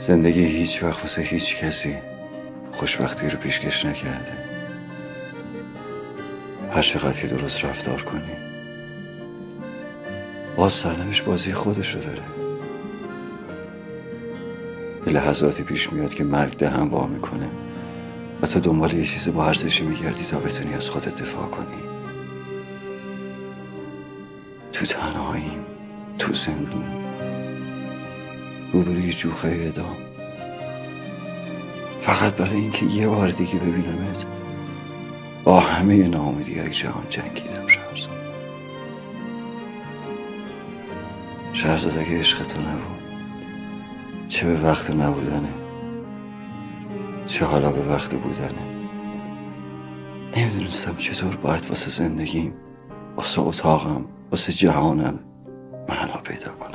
زندگی هیچ وقت واسه هیچ کسی خوشبختی رو پیشکش نکرده. هر چقدر که درست رفتار کنی باز سرنوشت بازی خودشو داره. به لحظاتی پیش میاد که مرگ دهن وا میکنه و تو دنبال یه چیز با ارزشی میگردی تا بتونی از خودت دفاع کنی. تو تنهاییم، تو زندون، روبروی جوخه اعدام، فقط برای اینکه یه بار دیگه ببینمت. با همه ناامیدی‌های جهان جنگیدم شهرزاد. اگه عشق تو نبود، چه به وقت نبودنه، چه حالا به وقت بودنه. نمیدونستم چطور باید واسه زندگیم، واسه اتاقم، واسه جهانم معنا پیدا کنم.